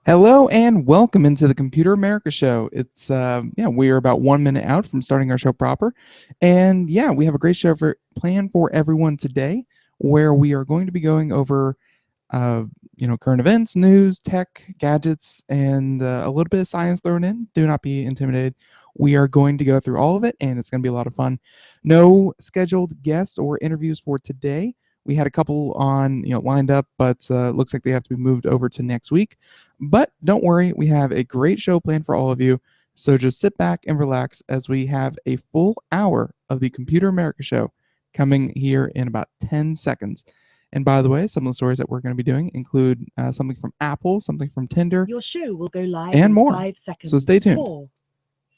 Hello and welcome into the Computer America show. We are about 1 minute out from starting our show proper, and we have a great show planned for everyone today, where we are going to be going over, current events, news, tech, gadgets, and a little bit of science thrown in. Do not be intimidated. We are going to go through all of it, and it's going to be a lot of fun. No scheduled guests or interviews for today. We had a couple on, lined up, but looks like they have to be moved over to next week. But don't worry, we have a great show planned for all of you. So just sit back and relax as we have a full hour of the Computer America show coming here in about 10 seconds. And by the way, some of the stories that we're going to be doing include something from Apple, something from Tinder, Your show will go live and in more. 5 seconds. So stay tuned. 4,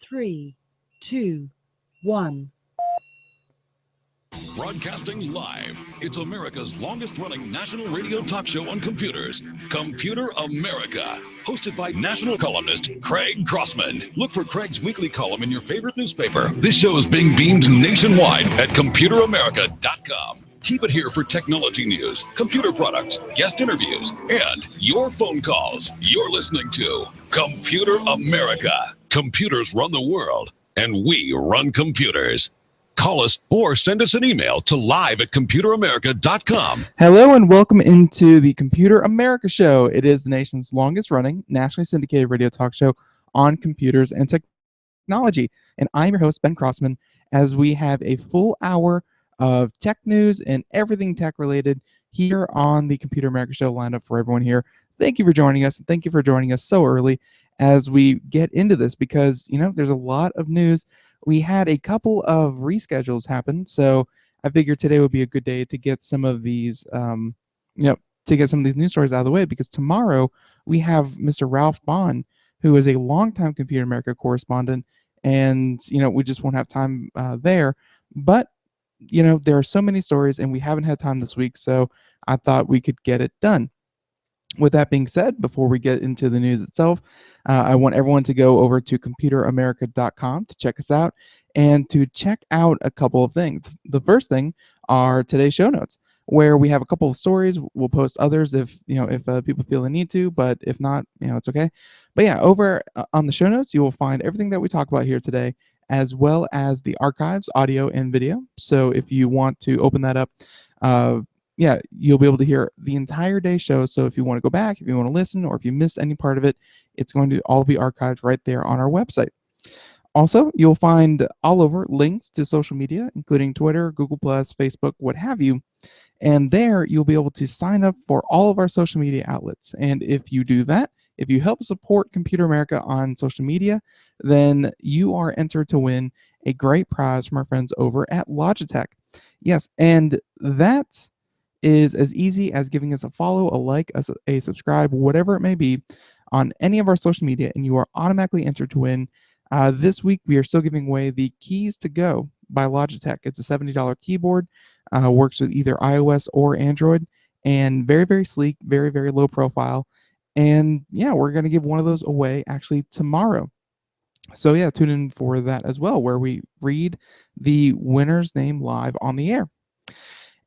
3, 2, 1. Broadcasting live, it's America's longest-running national radio talk show on computers, Computer America, hosted by national columnist Craig Crossman. Look for Craig's weekly column in your favorite newspaper. This show is being beamed nationwide at computeramerica.com. Keep it here for technology news, computer products, guest interviews, and your phone calls. You're listening to Computer America. Computers run the world, and we run computers. Call us or send us an email to live@computeramerica.com. Hello and welcome into the Computer America show. It is the nation's longest running, nationally syndicated radio talk show on computers and technology. And I'm your host, Ben Crossman, as we have a full hour of tech news and everything tech related here on the Computer America show lined up for everyone here. Thank you for joining us, and thank you for joining us so early as we get into this, because there's a lot of news. We had a couple of reschedules happen, so I figured today would be a good day to get some of these to get some of these news stories out of the way, because tomorrow we have Mr. Ralph Bond, who is a longtime Computer America correspondent, and we just won't have time there. But there are so many stories, and we haven't had time this week, so I thought we could get it done. With that being said, before we get into the news itself, I want everyone to go over to computeramerica.com to check us out and to check out a couple of things. The first thing are today's show notes, where we have a couple of stories. We'll post others if people feel the need to, but if not, it's okay. But yeah, over on the show notes, you will find everything that we talk about here today, as well as the archives, audio and video. So if you want to open that up, you'll be able to hear the entire day show. So if you want to go back, if you want to listen, or if you missed any part of it, it's going to all be archived right there on our website. Also, you'll find all over links to social media, including Twitter, Google+, Facebook, what have you. And there you'll be able to sign up for all of our social media outlets. And if you do that, if you help support Computer America on social media, then you are entered to win a great prize from our friends over at Logitech. Yes, and that is as easy as giving us a follow, a like, a subscribe, whatever it may be, on any of our social media, and you are automatically entered to win. This week, we are still giving away the Keys to Go by Logitech. It's a $70 keyboard, works with either iOS or Android, and very, very sleek, very, very low profile. And we're going to give one of those away actually tomorrow. So tune in for that as well, where we read the winner's name live on the air.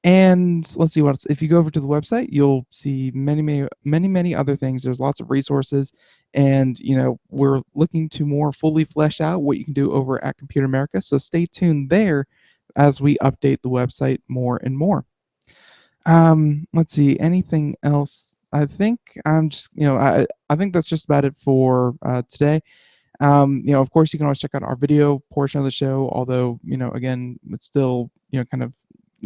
And let's see what else. If you go over to the website, you'll see many other things. There's lots of resources, and we're looking to more fully flesh out what you can do over at Computer America. So stay tuned there as we update the website more and more. Let's see, anything else? I think I'm just I think that's just about it for today. Of course, you can always check out our video portion of the show, although again, it's still kind of,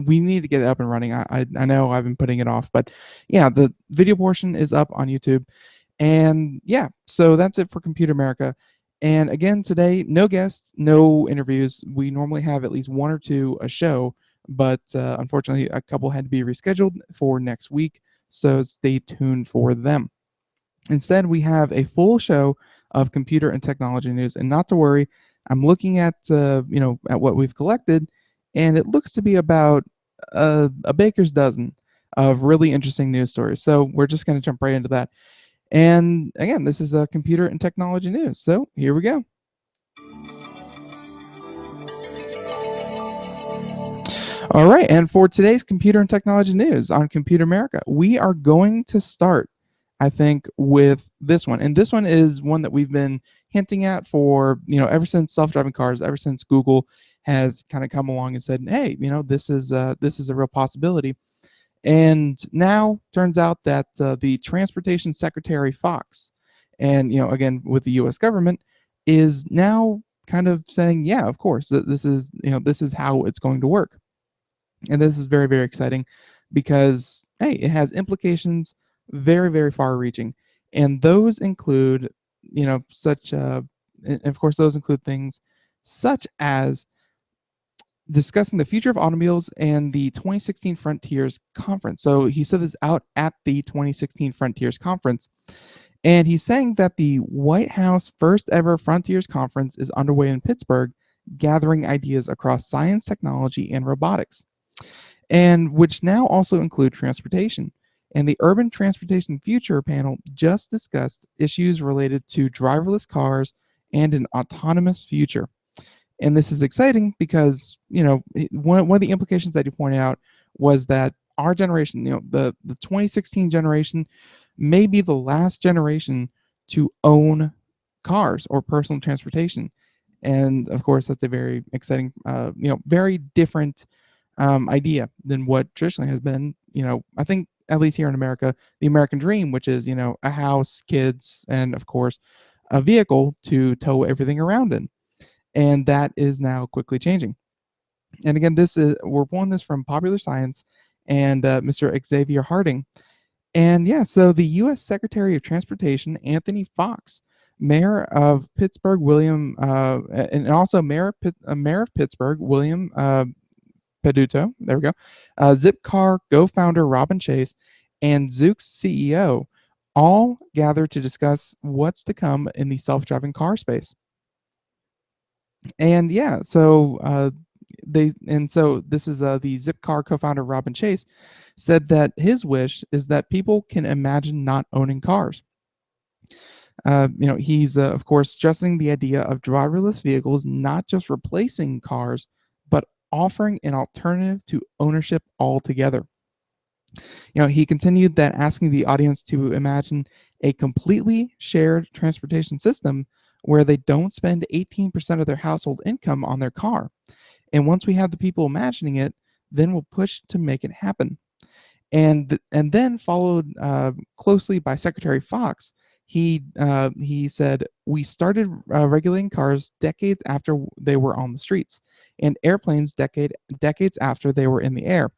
we need to get it up and running. I know I've been putting it off, but the video portion is up on YouTube. And so that's it for Computer America. And again, today, no guests, no interviews. We normally have at least one or two a show, but unfortunately, a couple had to be rescheduled for next week. So stay tuned for them. Instead, we have a full show of computer and technology news. And not to worry, I'm looking at at what we've collected, and it looks to be about a baker's dozen of really interesting news stories. So we're just going to jump right into that. And again, this is computer and technology news. So here we go. All right, and for today's computer and technology news on Computer America, we are going to start I think, with this one. And this one is one that we've been hinting at for, ever since self-driving cars, ever since Google has kind of come along and said, hey, this is a real possibility. And now turns out that the Transportation Secretary Foxx, and again with the U.S. government, is now kind of saying, yeah, of course, this is how it's going to work. And this is very, very exciting because, hey, it has implications very, very far reaching. And those include, such, and of course, those include things such as discussing the future of automobiles and the 2016 Frontiers Conference. So he said this out at the 2016 Frontiers Conference. And he's saying that the White House first ever Frontiers Conference is underway in Pittsburgh, gathering ideas across science, technology, and robotics, and which now also include transportation. And the Urban Transportation Future panel just discussed issues related to driverless cars and an autonomous future. And this is exciting because, one of the implications that you pointed out was that our generation, the 2016 generation, may be the last generation to own cars or personal transportation. And of course, that's a very exciting, very different idea than what traditionally has been, I think, at least here in America, the American dream, which is, a house, kids, and of course, a vehicle to tow everything around in. And that is now quickly changing. And again, we're pulling this from Popular Science and Mr. Xavier Harding. And yeah, so the U.S. Secretary of Transportation, Anthony Foxx, Mayor of Pittsburgh, and also Mayor of Pittsburgh, William Peduto, there we go, Zipcar co-founder Robin Chase, and Zoox CEO all gathered to discuss what's to come in the self-driving car space. And yeah, so this is the Zipcar co-founder Robin Chase said that his wish is that people can imagine not owning cars. He's of course stressing the idea of driverless vehicles not just replacing cars, but offering an alternative to ownership altogether. He continued that asking the audience to imagine a completely shared transportation system where they don't spend 18% of their household income on their car. And once we have the people imagining it, then we'll push to make it happen. And then followed closely by Secretary Foxx. He said, we started regulating cars decades after they were on the streets, and airplanes decades after they were in the air.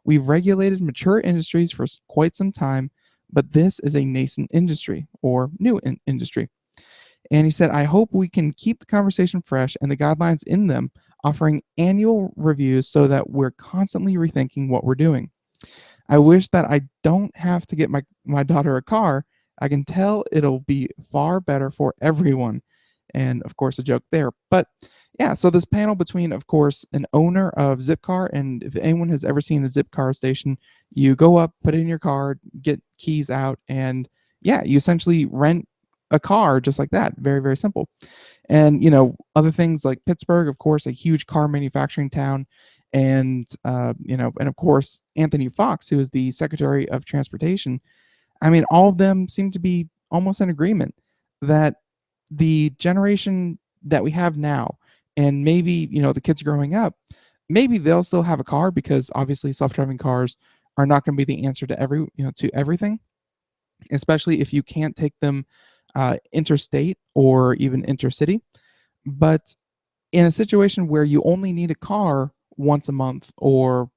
We've regulated mature industries for quite some time, but this is a nascent industry or new industry. And he said, I hope we can keep the conversation fresh and the guidelines in them, offering annual reviews so that we're constantly rethinking what we're doing. I wish that I don't have to get my daughter a car. I can tell it'll be far better for everyone. And of course, a joke there. But yeah, so this panel between, of course, an owner of Zipcar, and if anyone has ever seen a Zipcar station, you go up, put it in your car, get keys out, and yeah, you essentially rent a car just like that. Very, very simple. And other things like Pittsburgh, of course, a huge car manufacturing town, and and of course Anthony Foxx, who is the Secretary of Transportation. I mean, all of them seem to be almost in agreement that the generation that we have now, and maybe the kids growing up, maybe they'll still have a car because obviously self-driving cars are not going to be the answer to to everything, especially if you can't take them interstate or even intercity. But in a situation where you only need a car once a month, or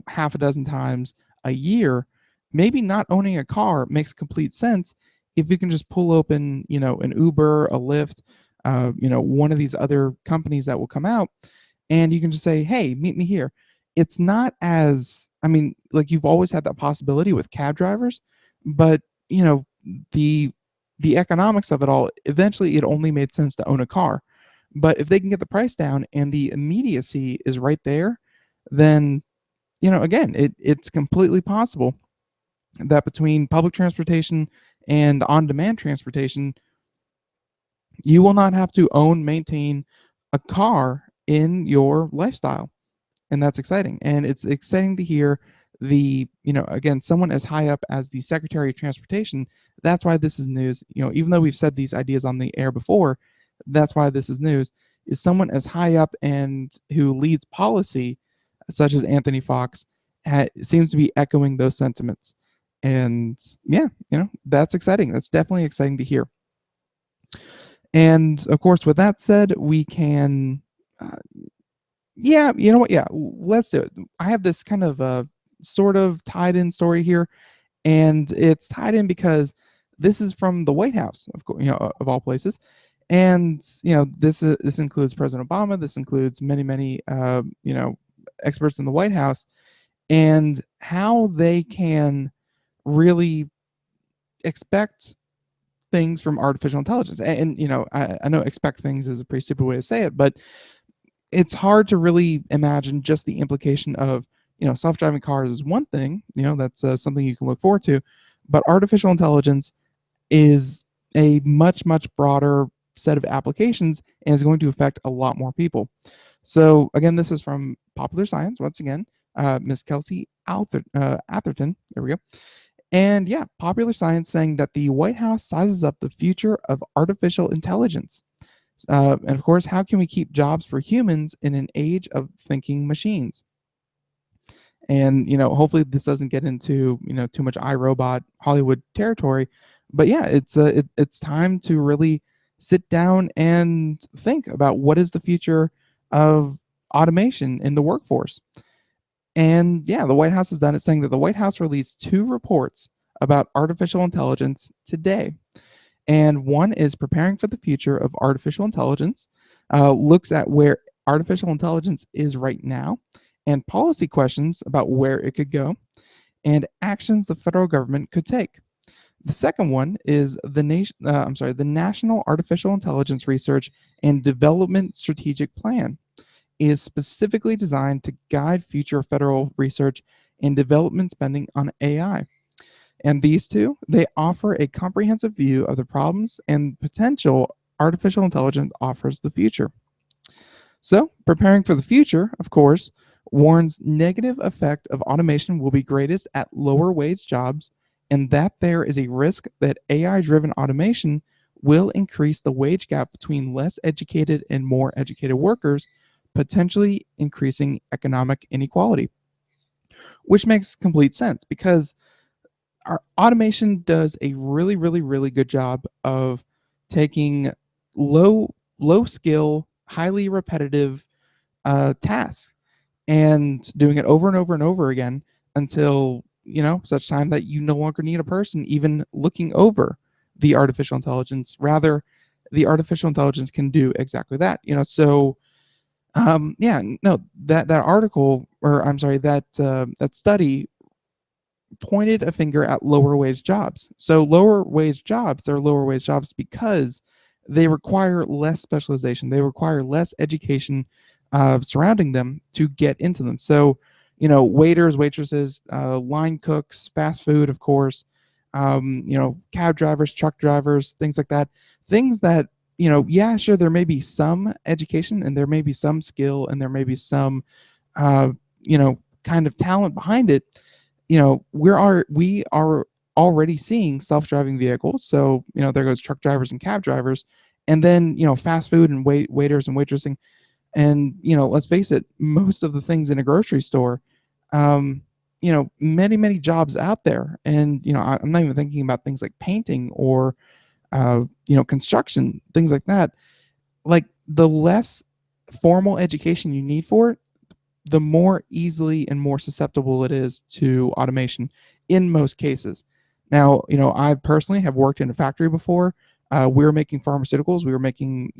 half a dozen times a year, maybe not owning a car makes complete sense if you can just pull open an Uber, a Lyft, one of these other companies that will come out, and you can just say, hey, meet me here. It's not as, I mean, like, you've always had that possibility with cab drivers, but the economics of it all, eventually it only made sense to own a car. But if they can get the price down and the immediacy is right there, then again, it's completely possible that between public transportation and on-demand transportation, you will not have to maintain a car in your lifestyle. And that's exciting. And it's exciting to hear again, someone as high up as the Secretary of Transportation. That's why this is news. Even though we've said these ideas on the air before, that's why this is news. Is someone as high up and who leads policy, such as Anthony Foxx, seems to be echoing those sentiments. And yeah, that's exciting. That's definitely exciting to hear. And of course, with that said, we can, yeah, you know what? Yeah, let's do it. I have this kind of sort of tied in story here, and it's tied in because this is from the White House, of course, of all places. And this includes President Obama. This includes many experts in the White House, and how they can really expect things from artificial intelligence. And I know expect things is a pretty stupid way to say it, but it's hard to really imagine just the implication of self-driving cars is one thing. That's something you can look forward to, but artificial intelligence is a much broader set of applications and is going to affect a lot more people. So again, this is from Popular Science once again. Miss Kelsey Atherton. There we go. And yeah, Popular Science saying that the White House sizes up the future of artificial intelligence. And of course, how can we keep jobs for humans in an age of thinking machines? And hopefully this doesn't get into too much iRobot Hollywood territory. But yeah, it's time to really sit down and think about what is the future of automation in the workforce. And yeah, the White House has done it, saying that the White House released 2 reports about artificial intelligence today. And one is Preparing for the Future of Artificial Intelligence, looks at where artificial intelligence is right now, and policy questions about where it could go, and actions the federal government could take. The second one is the National Artificial Intelligence Research and Development Strategic Plan, is specifically designed to guide future federal research and development spending on AI. And these two, they offer a comprehensive view of the problems and potential artificial intelligence offers the future. So, Preparing for the Future, of course, warns negative effect of automation will be greatest at lower wage jobs, and that there is a risk that AI-driven automation will increase the wage gap between less educated and more educated workers, potentially increasing economic inequality. Which makes complete sense because our automation does a really good job of taking low skill, highly repetitive tasks and doing it over and over and over again until such time that you no longer need a person even looking over the artificial intelligence. Rather, the artificial intelligence can do exactly that. So yeah, no, that article, or I'm sorry, that study pointed a finger at lower wage jobs. So lower wage jobs, they're lower wage jobs because they require less specialization. They require less education surrounding them to get into them. So, waiters, waitresses, line cooks, fast food, of course, cab drivers, truck drivers, things like that. Things that, yeah, sure, there may be some education and there may be some skill and there may be some, kind of talent behind it. We are already seeing self-driving vehicles. So, there goes truck drivers and cab drivers, and then, fast food and waiters and waitressing. And, let's face it, most of the things in a grocery store, many jobs out there. And, I'm not even thinking about things like painting or, construction, things like that. Like, the less formal education you need for it, the more easily and more susceptible it is to automation in most cases. Now, I personally have worked in a factory before. We were making pharmaceuticals. We were making,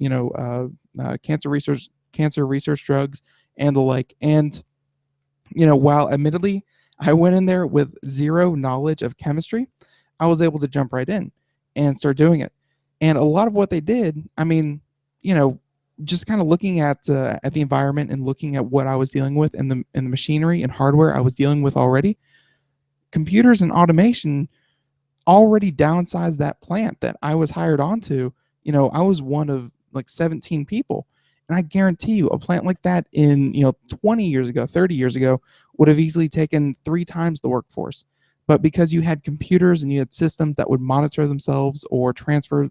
cancer research drugs and the like. And, while admittedly I went in there with zero knowledge of chemistry, I was able to jump right in and start doing it. And a lot of what they did, I mean, just kind of looking at the environment and looking at what I was dealing with and the machinery and hardware I was dealing with already, computers and automation already downsized that plant that I was hired onto. I was one of like 17 people, And I guarantee you, a plant like that in 20 years ago, 30 years ago, would have easily taken 3 times the workforce. But because you had computers and you had systems that would monitor themselves or transfer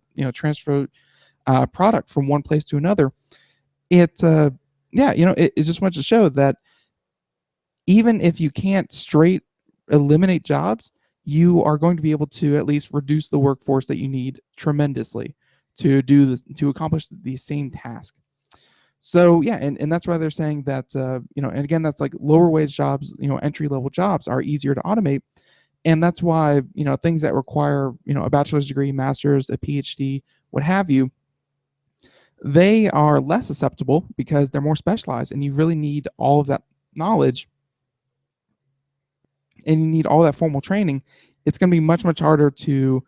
product from one place to another, it it just went to show that even if you can't straight eliminate jobs, you are going to be able to at least reduce the workforce that you need tremendously to do this, to accomplish the same task. So yeah, and that's why they're saying that and again, that's like lower wage jobs, entry level jobs are easier to automate, and that's why things that require a bachelor's degree, master's, a PhD, what have you, they are less susceptible because they're more specialized, and you really need all of that knowledge and you need all that formal training. It's going to be much harder to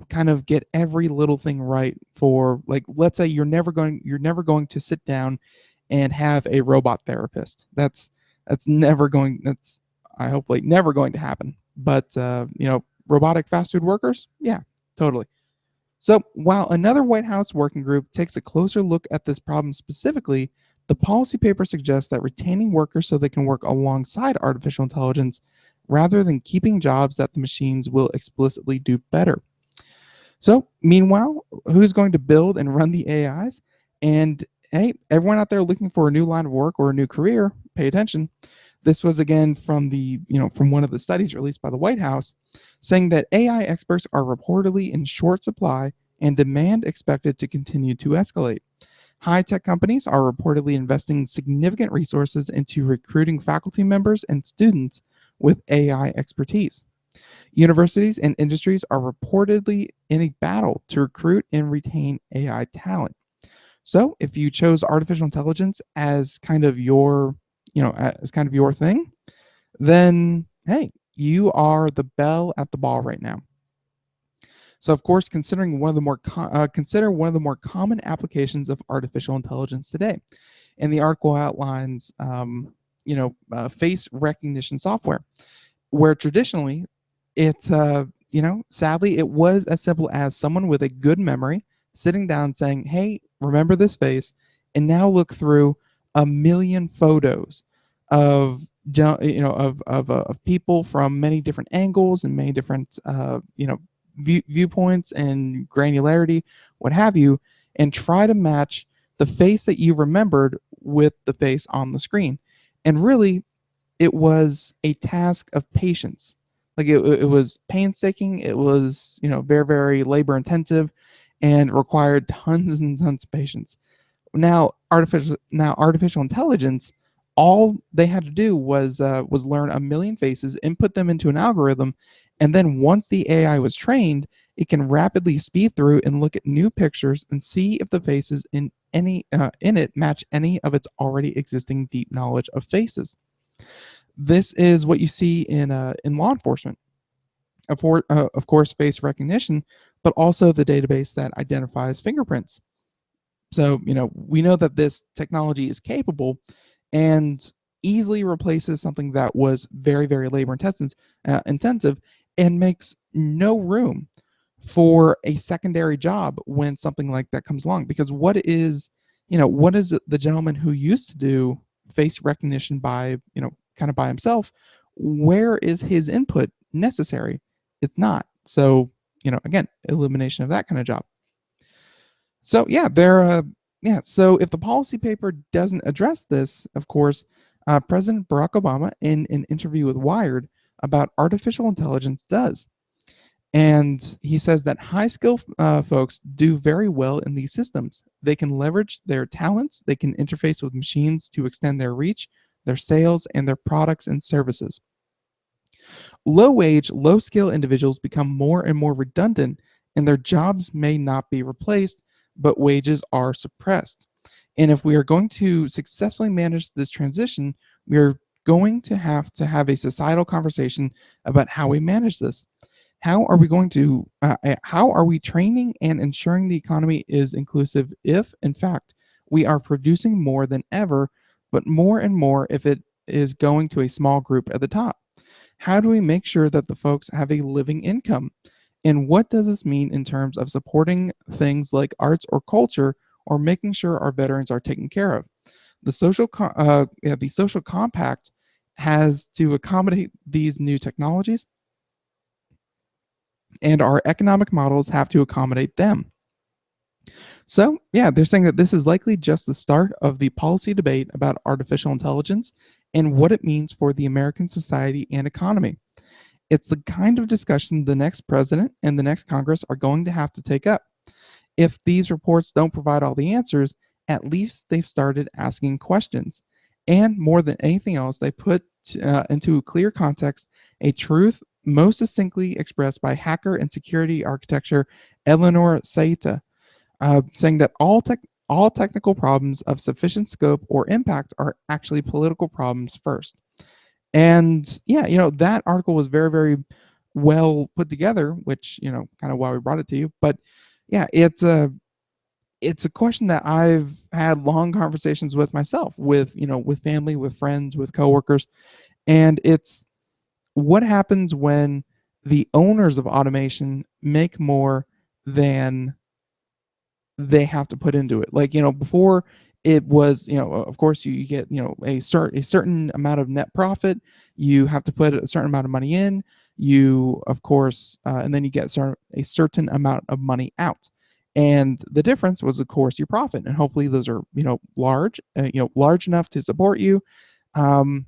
kind of get every little thing right. For, like, let's say you're never going to sit down and have a robot therapist. That's I hope like never going to happen. But robotic fast food workers, yeah, totally. So while another White House working group takes a closer look at this problem specifically, the policy paper suggests that retaining workers so they can work alongside artificial intelligence rather than keeping jobs that the machines will explicitly do better. So, meanwhile, who's going to build and run the AIs? And hey, everyone out there looking for a new line of work or a new career, pay attention. This was again from one of the studies released by the White House, saying that AI experts are reportedly in short supply and demand expected to continue to escalate. High-tech companies are reportedly investing significant resources into recruiting faculty members and students with AI expertise. Universities and industries are reportedly in a battle to recruit and retain AI talent. So, if you chose artificial intelligence as kind of your, as kind of your thing, then hey, you are the belle at the ball right now. So, of course, consider one of the more common applications of artificial intelligence today. And the article outlines, face recognition software, where traditionally, it's sadly, it was as simple as someone with a good memory sitting down saying, "Hey, remember this face," and now look through a million photos of of people from many different angles and many different viewpoints and granularity, what have you, and try to match the face that you remembered with the face on the screen. And really, it was a task of patience. Like it was painstaking. It was very very labor intensive, and required tons and tons of patience. Now artificial intelligence, all they had to do was learn a million faces, input them into an algorithm, and then once the AI was trained, it can rapidly speed through and look at new pictures and see if the faces in it match any of its already existing deep knowledge of faces. This is what you see in law enforcement. Of course, face recognition, but also the database that identifies fingerprints. So, we know that this technology is capable and easily replaces something that was very, very labor intensive, and makes no room for a secondary job when something like that comes along. Because what is the gentleman who used to do face recognition by, kind of by himself? Where is his input necessary? It's not. So, again, elimination of that kind of job. So yeah, so if the policy paper doesn't address this, of course, President Barack Obama, in an interview with Wired about artificial intelligence, does. And he says that high skill folks do very well in these systems. They can leverage their talents, they can interface with machines to extend their reach, their sales, and their products and services. Low wage, low skill individuals become more and more redundant, and their jobs may not be replaced, but wages are suppressed. And if we are going to successfully manage this transition, we are going to have a societal conversation about how we manage this. How are we training and ensuring the economy is inclusive if, in fact, we are producing more than ever, but more and more if it is going to a small group at the top? How do we make sure that the folks have a living income? And what does this mean in terms of supporting things like arts or culture or making sure our veterans are taken care of. The social compact has to accommodate these new technologies, and our economic models have to accommodate them. So, yeah, they're saying that this is likely just the start of the policy debate about artificial intelligence and what it means for the American society and economy. It's the kind of discussion the next president and the next Congress are going to have to take up. If these reports don't provide all the answers, at least they've started asking questions. And more than anything else, they put into clear context a truth most succinctly expressed by hacker and security architecture Eleanor Saita, saying that all technical problems of sufficient scope or impact are actually political problems first. And yeah, that article was very, very well put together, which, kind of why we brought it to you. But yeah, it's a question that I've had long conversations with myself, with family, with friends, with coworkers. And it's what happens when the owners of automation make more than they have to put into it. Like, before it was, of course you get, a certain amount of net profit. You have to put a certain amount of money in. You, of course, and then you get a certain amount of money out. And the difference was, of course, your profit. And hopefully those are, large, large enough to support you, and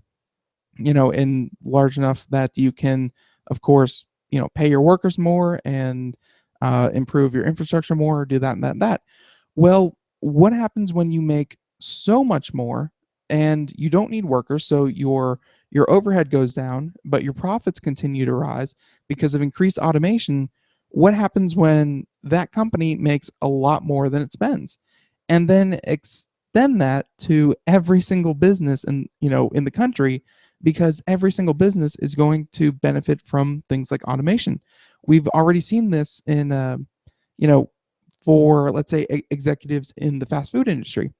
large enough that you can, of course, pay your workers more and improve your infrastructure more, do that and that and that. Well, what happens when you make so much more and you don't need workers, so your overhead goes down, but your profits continue to rise because of increased automation? What happens when that company makes a lot more than it spends? And then extend that to every single business in the country, because every single business is going to benefit from things like automation. We've already seen this in for, let's say, executives in the fast food industry,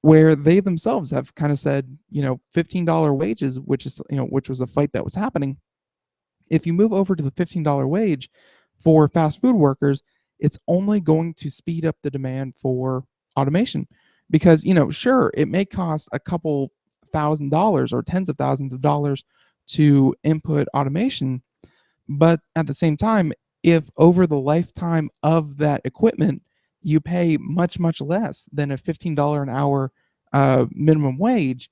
where they themselves have kind of said, $15 wages, which was a fight that was happening. If you move over to the $15 wage for fast food workers, it's only going to speed up the demand for automation, because, sure, it may cost a couple $1,000s or tens of thousands of dollars to input automation, but at the same time, if over the lifetime of that equipment you pay much, much less than a $15 an hour minimum wage,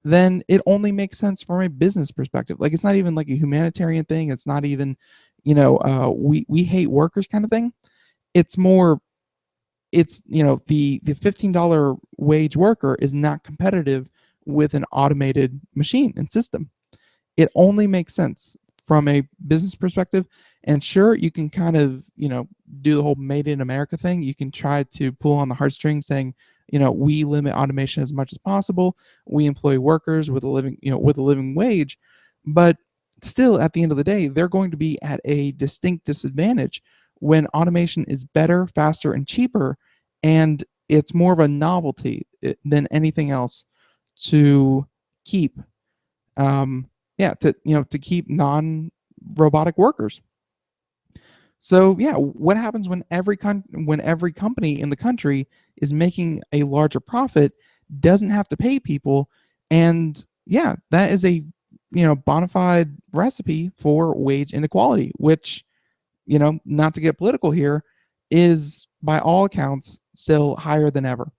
then it only makes sense from a business perspective. Like, it's not even like a humanitarian thing. It's not even, we hate workers kind of thing. It's more, it's, the $15 wage worker is not competitive with an automated machine and system. It only makes sense from a business perspective. And sure, you can kind of, do the whole made in America thing. You can try to pull on the heartstrings saying, we limit automation as much as possible. We employ workers with a living wage. But still, at the end of the day, they're going to be at a distinct disadvantage when automation is better, faster, and cheaper. And it's more of a novelty than anything else to keep to keep non-robotic workers. So yeah, what happens when every company in the country is making a larger profit, doesn't have to pay people, and yeah, that is a bona fide recipe for wage inequality, which, not to get political here, is by all accounts still higher than ever.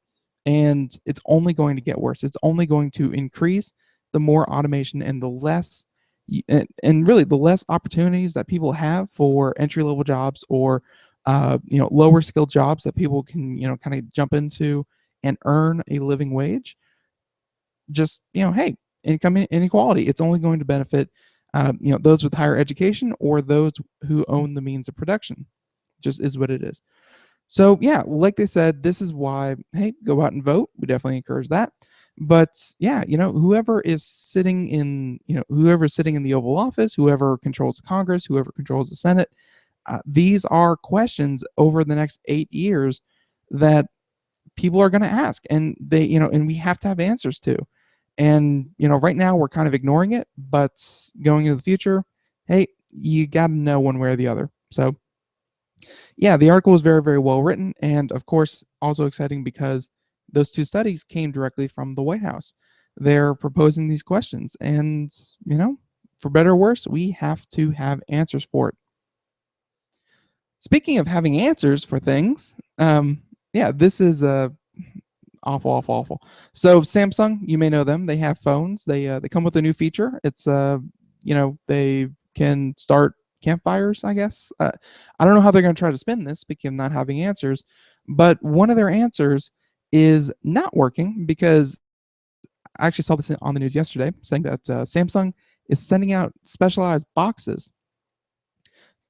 And it's only going to get worse. It's only going to increase the more automation and the less, and really the less opportunities that people have for entry level jobs, or lower skilled jobs that people can kind of jump into and earn a living wage. Just, hey, income inequality, it's only going to benefit those with higher education or those who own the means of production. Just is what it is. So yeah, like they said, this is why, hey, go out and vote. We definitely encourage that. But yeah, whoever's sitting in the Oval Office, whoever controls the Congress, whoever controls the Senate, these are questions over the next 8 years that people are going to ask, and and we have to have answers to. And right now we're kind of ignoring it, but going into the future, hey, you got to know one way or the other. So Yeah, the article was very, very well written, and of course, also exciting because those two studies came directly from the White House. They're proposing these questions, and for better or worse, we have to have answers for it. Speaking of having answers for things, yeah, this is awful, awful, awful. So Samsung, you may know them. They have phones. They come with a new feature. It's they can start campfires. I guess I don't know how they're going to try to spin this, speaking of not having answers, but one of their answers is not working because I actually saw this on the news yesterday, saying that Samsung is sending out specialized boxes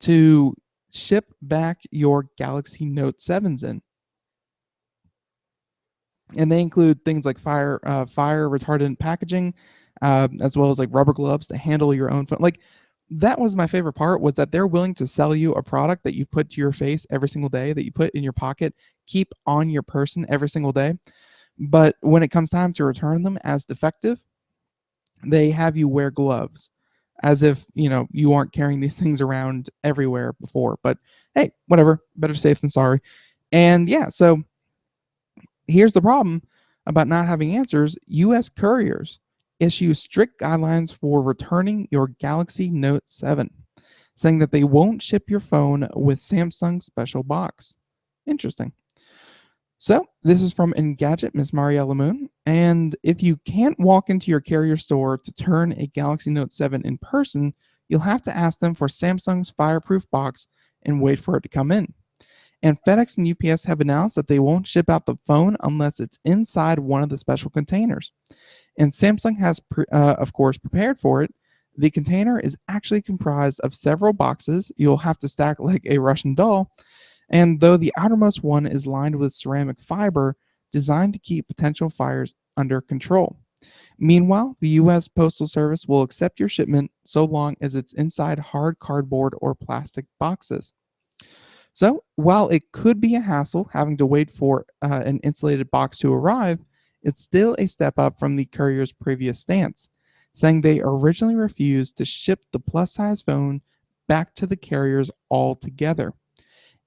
to ship back your Galaxy Note 7s in. And they include things like fire retardant packaging, as well as like rubber gloves to handle your own phone. Like that was my favorite part, was that they're willing to sell you a product that you put to your face every single day, that you put in your pocket, keep on your person every single day. But when it comes time to return them as defective, they have you wear gloves, as if you aren't carrying these things around everywhere before. But hey, whatever, better safe than sorry. And yeah, so here's the problem about not having answers. US couriers issue strict guidelines for returning your Galaxy Note 7, saying that they won't ship your phone with Samsung's special box. Interesting. So this is from Engadget, Miss Mariella Moon. And if you can't walk into your carrier store to turn a Galaxy Note 7 in person, you'll have to ask them for Samsung's fireproof box and wait for it to come in. And FedEx and UPS have announced that they won't ship out the phone unless it's inside one of the special containers. And Samsung has, of course, prepared for it. The container is actually comprised of several boxes you'll have to stack like a Russian doll. And though the outermost one is lined with ceramic fiber designed to keep potential fires under control. Meanwhile, the U.S. Postal Service will accept your shipment so long as it's inside hard cardboard or plastic boxes. So, while it could be a hassle having to wait for an insulated box to arrive, it's still a step up from the courier's previous stance, saying they originally refused to ship the plus size phone back to the carriers altogether.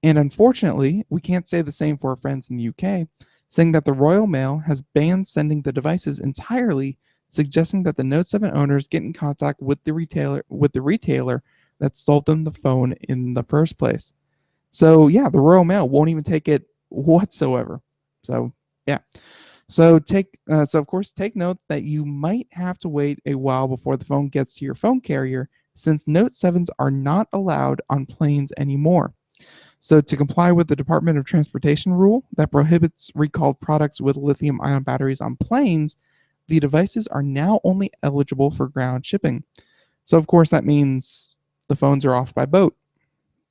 And unfortunately, we can't say the same for our friends in the UK, saying that the Royal Mail has banned sending the devices entirely, suggesting that the Note 7 owners get in contact with the retailer that sold them the phone in the first place. So yeah, the Royal Mail won't even take it whatsoever. So yeah. So of course take note that you might have to wait a while before the phone gets to your phone carrier, since Note 7s are not allowed on planes anymore. So to comply with the Department of Transportation rule that prohibits recalled products with lithium-ion batteries on planes, the devices are now only eligible for ground shipping. So of course that means the phones are off by boat.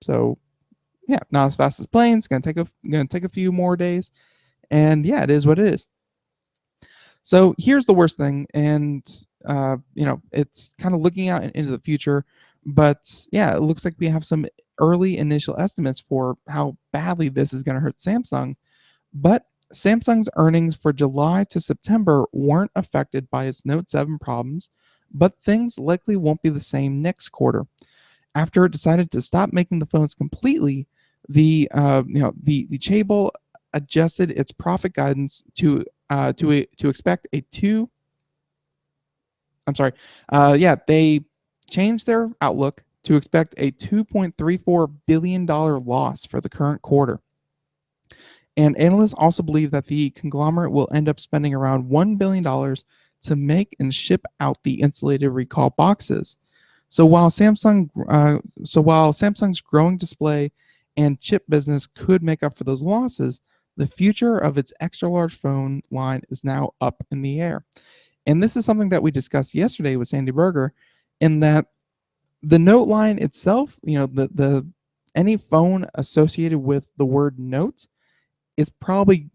So yeah, not as fast as planes. Gonna take a few more days, and yeah, it is what it is. So here's the worst thing, and it's kind of looking out into the future, but yeah, it looks like we have some early initial estimates for how badly this is going to hurt Samsung. But Samsung's earnings for July to September weren't affected by its Note 7 problems, but things likely won't be the same next quarter. After it decided to stop making the phones completely, the changeable adjusted its profit guidance to expect a two. I'm sorry. They changed their outlook to expect a $2.34 billion loss for the current quarter. And analysts also believe that the conglomerate will end up spending around $1 billion to make and ship out the insulated recall boxes. So while Samsung's growing display and chip business could make up for those losses, the future of its extra large phone line is now up in the air. And this is something that we discussed yesterday with Sandy Berger, in that the Note line itself, the any phone associated with the word Note is probably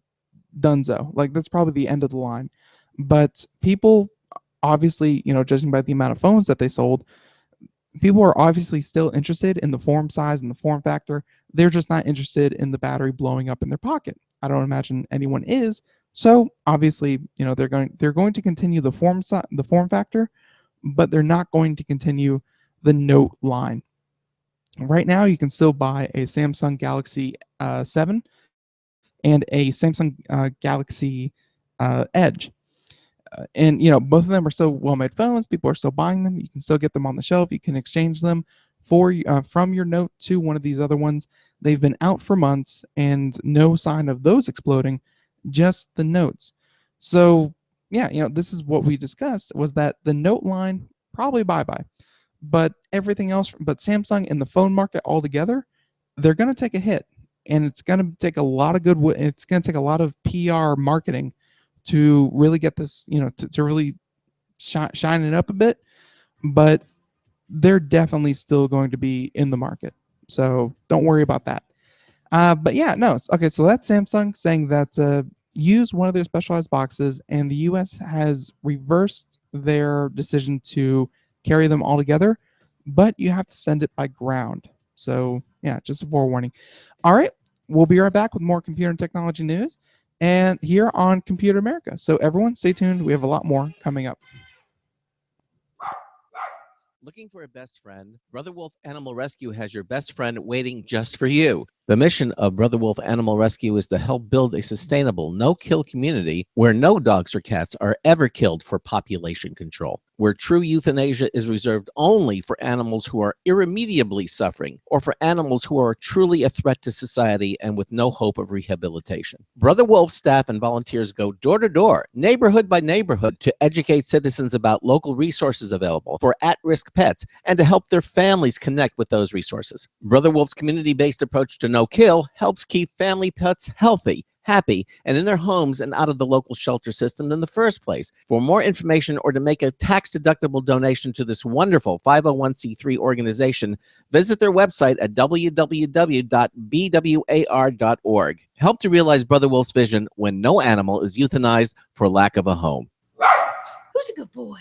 donezo. Like that's probably the end of the line. But people obviously, judging by the amount of phones that they sold, people are obviously still interested in the form size and the form factor. They're just not interested in the battery blowing up in their pocket. I don't imagine anyone is. So obviously, they're going to continue the form factor, but they're not going to continue the Note line. Right now, you can still buy a Samsung Galaxy 7 and a Samsung Galaxy Edge. And both of them are still well-made phones. People are still buying them. You can still get them on the shelf. You can exchange them from your Note to one of these other ones. They've been out for months and no sign of those exploding, just the Notes. So yeah, this is what we discussed, was that the Note line probably bye-bye, but everything else, but Samsung and the phone market altogether, they're going to take a hit, and it's going to take a lot of it's going to take a lot of PR marketing to really get this, to really shine it up a bit. But they're definitely still going to be in the market, so don't worry about that. But yeah, no, okay. So that's Samsung saying that use one of their specialized boxes, and the U.S. has reversed their decision to carry them all together, but you have to send it by ground. So yeah, just a forewarning. All right, we'll be right back with more computer and technology news, and here on Computer America. So everyone, stay tuned. We have a lot more coming up. Looking for a best friend? Brother Wolf Animal Rescue has your best friend waiting just for you. The mission of Brother Wolf Animal Rescue is to help build a sustainable, no-kill community where no dogs or cats are ever killed for population control, where true euthanasia is reserved only for animals who are irremediably suffering or for animals who are truly a threat to society and with no hope of rehabilitation. Brother Wolf's staff and volunteers go door to door, neighborhood by neighborhood, to educate citizens about local resources available for at-risk pets and to help their families connect with those resources. Brother Wolf's community-based approach to no kill helps keep family pets healthy, happy, and in their homes and out of the local shelter system in the first place. For more information or to make a tax-deductible donation to this wonderful 501c3 organization, visit their website at www.bwar.org. Help to realize Brother Wolf's vision when no animal is euthanized for lack of a home. Who's a good boy?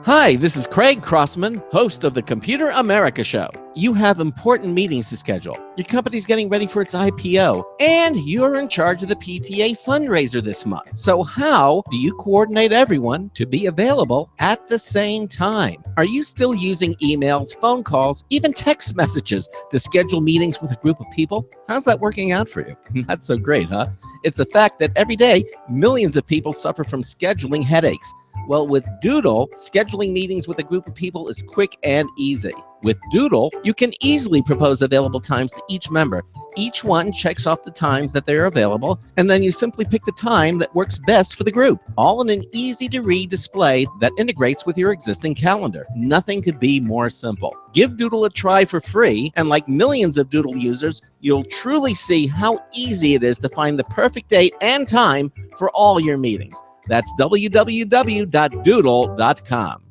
Hi, this is Craig Crossman, host of the Computer America Show. You have important meetings to schedule. Your company's getting ready for its IPO, and you're in charge of the PTA fundraiser this month. So how do you coordinate everyone to be available at the same time? Are you still using emails, phone calls, even text messages to schedule meetings with a group of people? How's that working out for you? Not so great, huh? It's a fact that every day, millions of people suffer from scheduling headaches. Well, with Doodle, scheduling meetings with a group of people is quick and easy. With Doodle, you can easily propose available times to each member. Each one checks off the times that they're available, and then you simply pick the time that works best for the group, all in an easy-to-read display that integrates with your existing calendar. Nothing could be more simple. Give Doodle a try for free, and like millions of Doodle users, you'll truly see how easy it is to find the perfect date and time for all your meetings. That's www.doodle.com.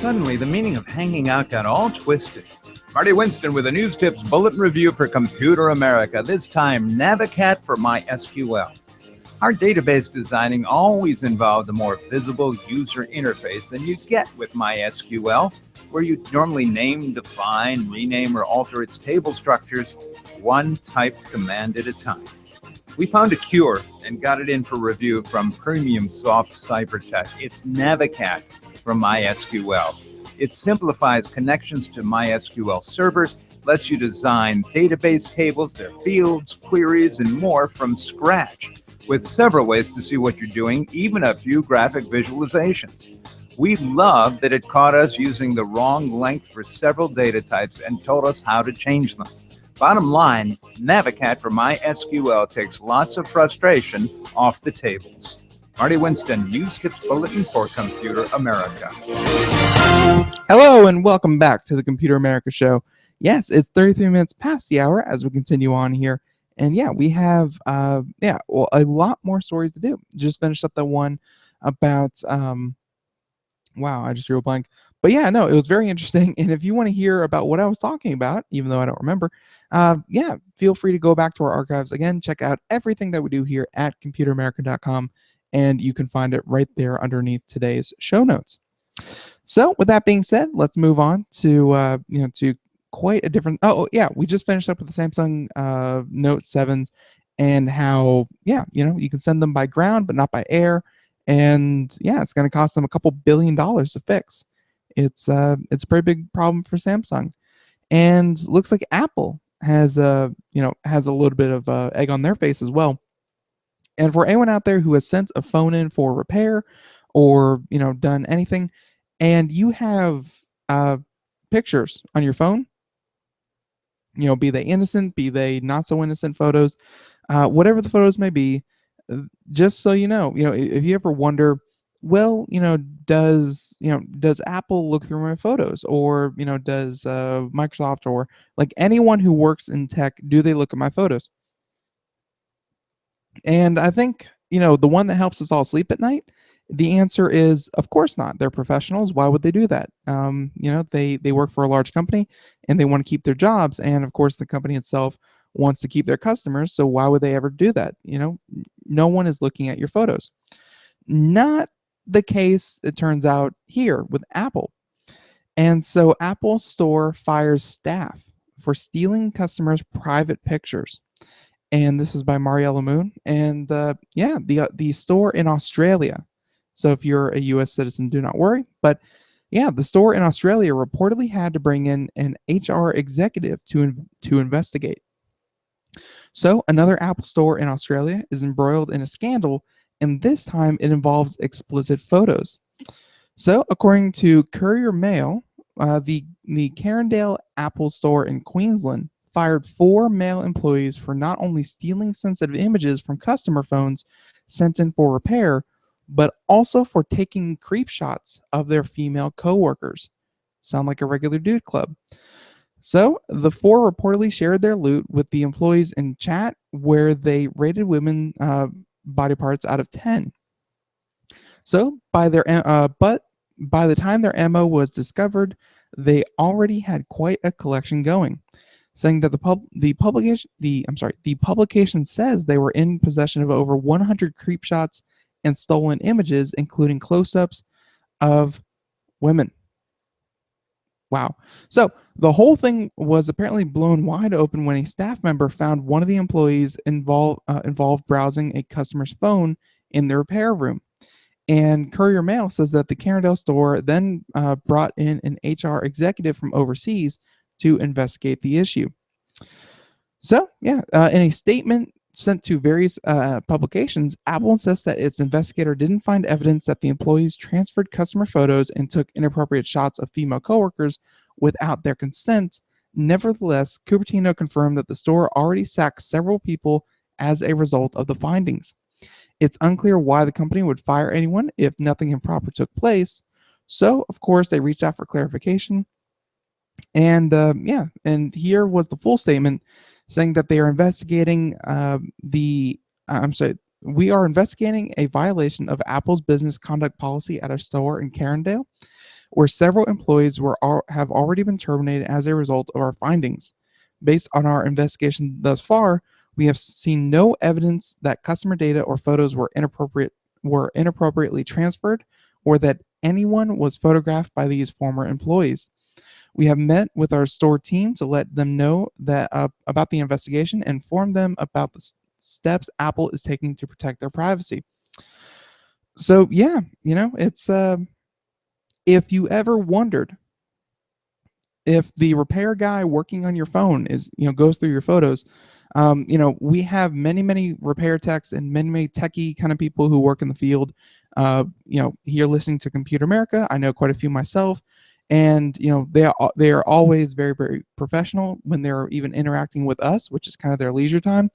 Suddenly, the meaning of hanging out got all twisted. Marty Winston with a News Tips Bulletin Review for Computer America, this time Navicat for MySQL. Our database designing always involved a more visible user interface than you get with MySQL, where you normally name, define, rename, or alter its table structures one type command at a time. We found a cure and got it in for review from Premium Soft Cybertech. It's Navicat from MySQL. It simplifies connections to MySQL servers, lets you design database tables, their fields, queries, and more from scratch, with several ways to see what you're doing, even a few graphic visualizations. We love that it caught us using the wrong length for several data types and told us how to change them. Bottom line, Navicat for MySQL takes lots of frustration off the tables. Marty Winston, News Tips Bulletin for Computer America. Hello and welcome back to the Computer America Show. Yes, it's 33 minutes past the hour as we continue on here. And yeah, we have a lot more stories to do. Just finished up the one about wow, I just drew a blank. But yeah, no, it was very interesting. And if you want to hear about what I was talking about, even though I don't remember, yeah, feel free to go back to our archives. Again, check out everything that we do here at computeramerica.com, and you can find it right there underneath today's show notes. So with that being said, let's move on to to quite a different. Oh yeah, we just finished up with the Samsung Note 7s and how, you can send them by ground but not by air, and it's going to cost them a couple $1 billion to fix. It's a pretty big problem for Samsung, and looks like Apple has has a little bit of egg on their face as well. And for anyone out there who has sent a phone in for repair, or done anything, and you have pictures on your phone, be they innocent, be they not so innocent photos, whatever the photos may be, just so if you ever wonder, well, does Apple look through my photos, or does Microsoft, or like anyone who works in tech, do they look at my photos? And I think, the one that helps us all sleep at night, the answer is, of course not. They're professionals. Why would they do that? They work for a large company, and they want to keep their jobs. And of course, the company itself wants to keep their customers. So why would they ever do that? No one is looking at your photos. Not the case, it turns out, here with Apple. And so Apple Store fires staff for stealing customers' private pictures. And this is by Mariella Moon. And the store in Australia. So if you're a U.S. citizen, do not worry. But the store in Australia reportedly had to bring in an HR executive to investigate. So another Apple store in Australia is embroiled in a scandal, and this time it involves explicit photos. So according to Courier Mail, the Carindale Apple store in Queensland fired 4 male employees for not only stealing sensitive images from customer phones sent in for repair, but also for taking creep shots of their female coworkers. Sound like a regular dude club. So the 4 reportedly shared their loot with the employees in chat, where they rated women body parts out of 10. So by the time their MO was discovered, they already had quite a collection going, saying that the publication says they were in possession of over 100 creep shots and stolen images, including close-ups of women. Wow. So the whole thing was apparently blown wide open when a staff member found one of the employees involved browsing a customer's phone in the repair room. And Courier Mail says that the Carindale store then brought in an HR executive from overseas to investigate the issue. So, in a statement sent to various publications, Apple insists that its investigator didn't find evidence that the employees transferred customer photos and took inappropriate shots of female coworkers without their consent. Nevertheless, Cupertino confirmed that the store already sacked several people as a result of the findings. It's unclear why the company would fire anyone if nothing improper took place. So, of course, they reached out for clarification. And and here was the full statement, saying that they are investigating we are investigating a violation of Apple's business conduct policy at our store in Carindale, where several employees have already been terminated as a result of our findings. Based on our investigation thus far, we have seen no evidence that customer data or photos were inappropriately transferred, or that anyone was photographed by these former employees. We have met with our store team to let them know that about the investigation and inform them about the steps Apple is taking to protect their privacy. So it's if you ever wondered if the repair guy working on your phone goes through your photos, we have many repair techs and many techie kind of people who work in the field. Here listening to Computer America, I know quite a few myself. And they are always very, very professional when they're even interacting with us, which is kind of their leisure time.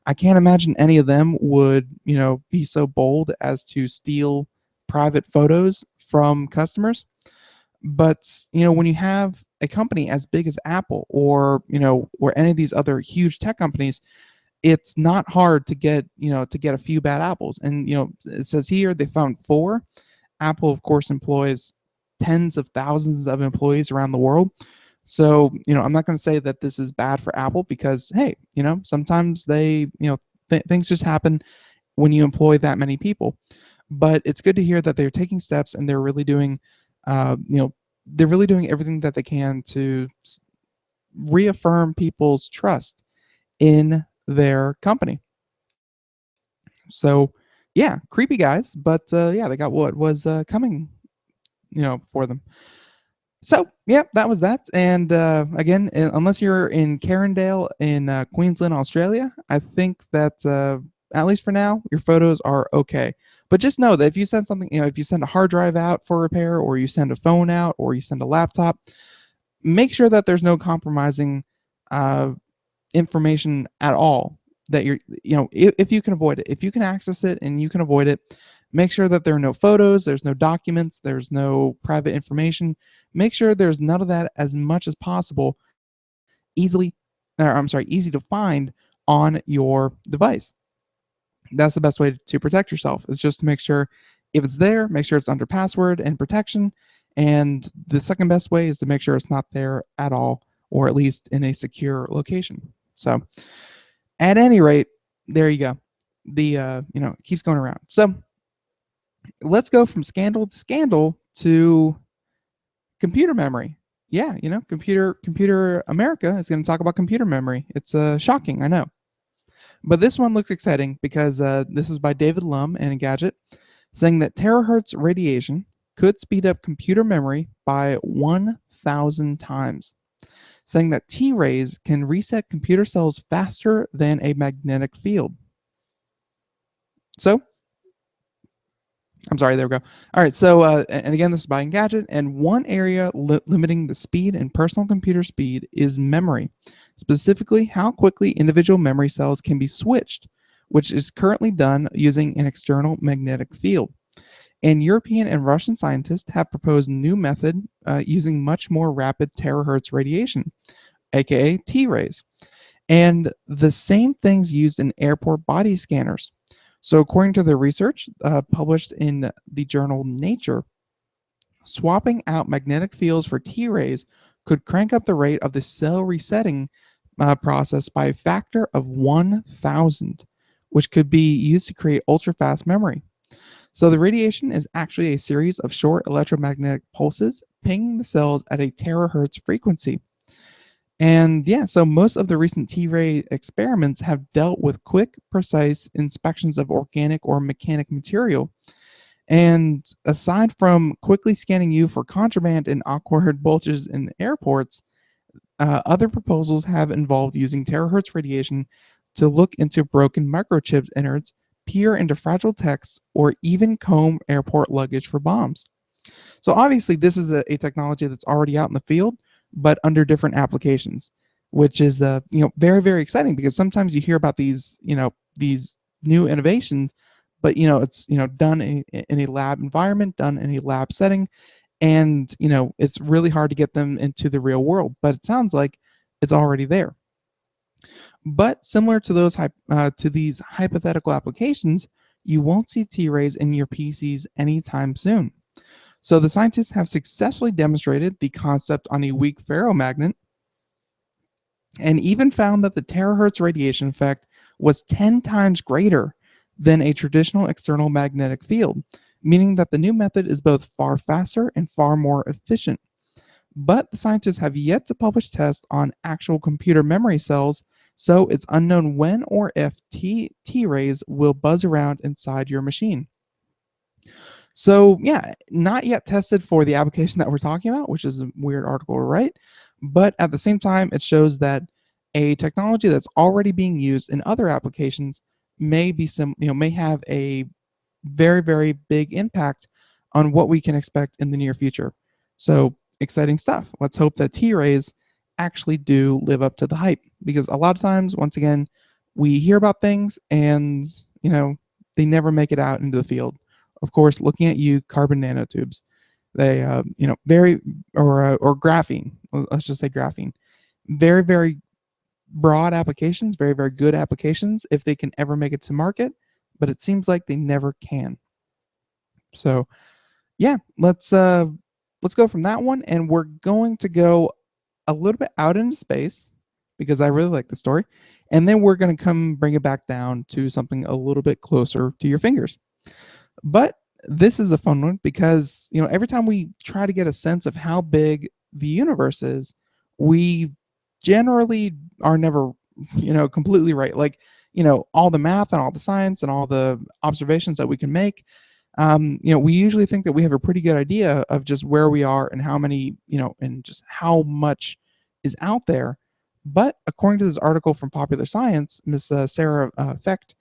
I can't imagine any of them would be so bold as to steal private photos from customers. But when you have a company as big as Apple, or any of these other huge tech companies, it's not hard to get a few bad apples. And it says here they found 4. Apple, of course, employs tens of thousands of employees around the world. So, I'm not going to say that this is bad for Apple, because, hey, sometimes things just happen when you employ that many people. But it's good to hear that they're taking steps, and they're really doing, everything that they can to reaffirm people's trust in their company. So yeah, creepy guys, but yeah, they got what was coming, for them. So yeah, that was that. And again, unless you're in Carindale in Queensland, Australia, I think that at least for now, your photos are okay. But just know that if you send something, if you send a hard drive out for repair, or you send a phone out, or you send a laptop, make sure that there's no compromising uh, information at all. That if you can avoid it, if you can access it and you can avoid it, make sure that there are no photos, there's no documents, there's no private information. Make sure there's none of that as much as possible, easily, or I'm sorry, easy to find on your device. That's the best way to protect yourself, is just to make sure if it's there, make sure it's under password and protection. And the second best way is to make sure it's not there at all, or at least in a secure location. So at any rate, there you go. The it keeps going around. So let's go from scandal to scandal to computer memory. Yeah, computer America is going to talk about computer memory. It's shocking, I know. But this one looks exciting because this is by David Lum and Engadget, saying that terahertz radiation could speed up computer memory by 1,000 times, saying that T-rays can reset computer cells faster than a magnetic field. So, I'm sorry, there we go. All right, so, and again, this is by Engadget, and one area limiting the speed and personal computer speed is memory, specifically how quickly individual memory cells can be switched, which is currently done using an external magnetic field. And European and Russian scientists have proposed a new method using much more rapid terahertz radiation, aka T-rays, and the same things used in airport body scanners. So according to their research published in the journal Nature, swapping out magnetic fields for T-rays could crank up the rate of the cell resetting process by a factor of 1,000, which could be used to create ultra-fast memory. So the radiation is actually a series of short electromagnetic pulses pinging the cells at a terahertz frequency. And yeah, so most of the recent T-ray experiments have dealt with quick, precise inspections of organic or mechanic material. And aside from quickly scanning you for contraband and awkward bulges in airports, other proposals have involved using terahertz radiation to look into broken microchip innards, peer into fragile text, or even comb airport luggage for bombs. So obviously, this is a technology that's already out in the field, but under different applications, which is very, very exciting, because sometimes you hear about these these new innovations, but it's done in a lab environment, done in a lab setting, and it's really hard to get them into the real world. But it sounds like it's already there. But similar to these hypothetical applications, you won't see T-rays in your PCs anytime soon. So the scientists have successfully demonstrated the concept on a weak ferromagnet, and even found that the terahertz radiation effect was 10 times greater than a traditional external magnetic field, meaning that the new method is both far faster and far more efficient. But the scientists have yet to publish tests on actual computer memory cells, so it's unknown when or if T-rays will buzz around inside your machine. So yeah, not yet tested for the application that we're talking about, which is a weird article to write, but at the same time, it shows that a technology that's already being used in other applications may have a very, very big impact on what we can expect in the near future. So exciting stuff. Let's hope that T-rays actually do live up to the hype, because a lot of times, once again, we hear about things and they never make it out into the field. Of course, looking at you, carbon nanotubes, they very or graphene. Let's just say graphene. Very, very broad applications, very, very good applications if they can ever make it to market, but it seems like they never can. So yeah, let's go from that one, and we're going to go a little bit out into space, because I really like the story, and then we're going to come bring it back down to something a little bit closer to your fingers. But this is a fun one, because every time we try to get a sense of how big the universe is, we generally are never completely right. Like all the math and all the science and all the observations that we can make, we usually think that we have a pretty good idea of just where we are and how many, and just how much is out there. But according to this article from Popular Science, Miss Sarah Fecht,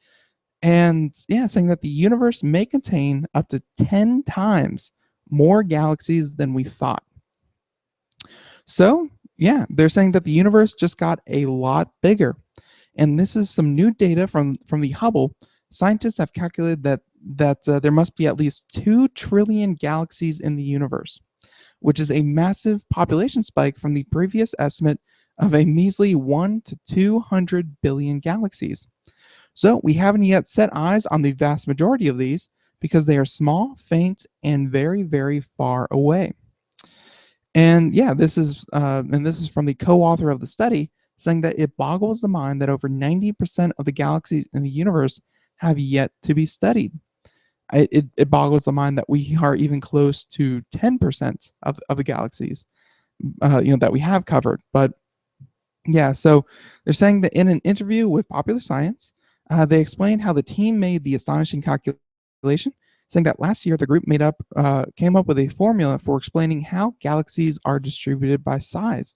and yeah, saying that the universe may contain up to 10 times more galaxies than we thought. So yeah, they're saying that the universe just got a lot bigger. And this is some new data from the Hubble. Scientists have calculated that there must be at least 2 trillion galaxies in the universe, which is a massive population spike from the previous estimate of a measly 1 to 200 billion galaxies. So we haven't yet set eyes on the vast majority of these because they are small, faint, and very, very far away. And yeah, this is from the co-author of the study, saying that it boggles the mind that over 90% of the galaxies in the universe have yet to be studied. It boggles the mind that we are even close to 10% of the galaxies, that we have covered. But yeah, so they're saying that in an interview with Popular Science, they explained how the team made the astonishing calculation, saying that last year the group came up with a formula for explaining how galaxies are distributed by size,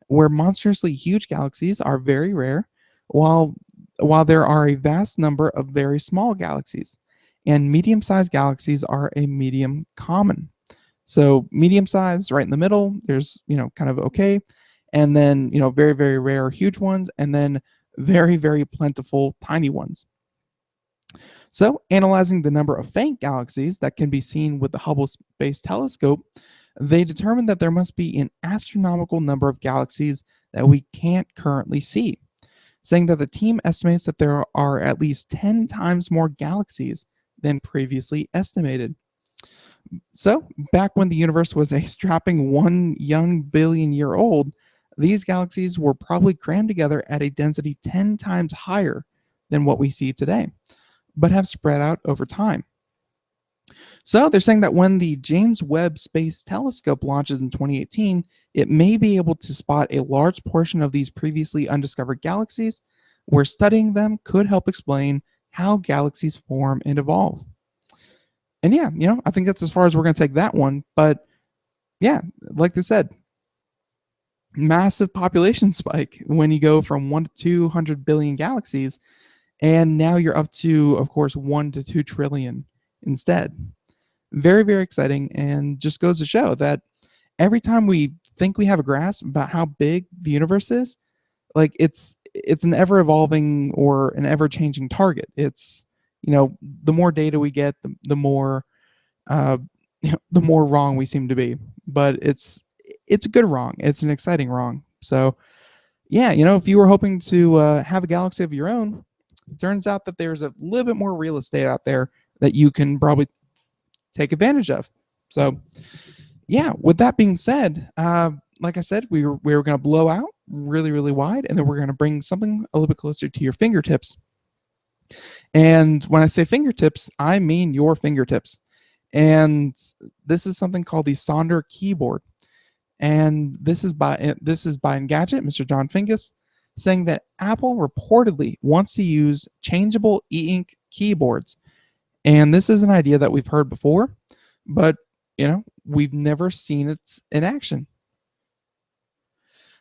where monstrously huge galaxies are very rare, while there are a vast number of very small galaxies, and medium-sized galaxies are a medium common. So medium size, right in the middle, there's kind of okay, and then very, very rare huge ones, and then very, very plentiful tiny ones. So analyzing the number of faint galaxies that can be seen with the Hubble Space Telescope, they determined that there must be an astronomical number of galaxies that we can't currently see, saying that the team estimates that there are at least 10 times more galaxies than previously estimated. So back when the universe was a strapping 1 young billion-year-old, these galaxies were probably crammed together at a density 10 times higher than what we see today, but have spread out over time. So they're saying that when the James Webb Space Telescope launches in 2018, it may be able to spot a large portion of these previously undiscovered galaxies, where studying them could help explain how galaxies form and evolve. And yeah, I think that's as far as we're going to take that one. But yeah, like they said, massive population spike when you go from 1 to 200 billion galaxies, and now you're up to, of course, 1 to 2 trillion instead. Very, very exciting, and just goes to show that every time we think we have a grasp about how big the universe is, like it's an ever evolving or an ever changing target. It's the more data we get, the more the more wrong we seem to be. But it's a good wrong. It's an exciting wrong. So yeah, if you were hoping to have a galaxy of your own, it turns out that there's a little bit more real estate out there that you can probably take advantage of. So yeah, with that being said, like I said, we were going to blow out really, really wide, and then we're going to bring something a little bit closer to your fingertips. And when I say fingertips, I mean your fingertips. And this is something called the Sonder keyboard. And this is by Engadget, Mr. John Fingus, saying that Apple reportedly wants to use changeable e-ink keyboards. And this is an idea that we've heard before, but we've never seen it in action.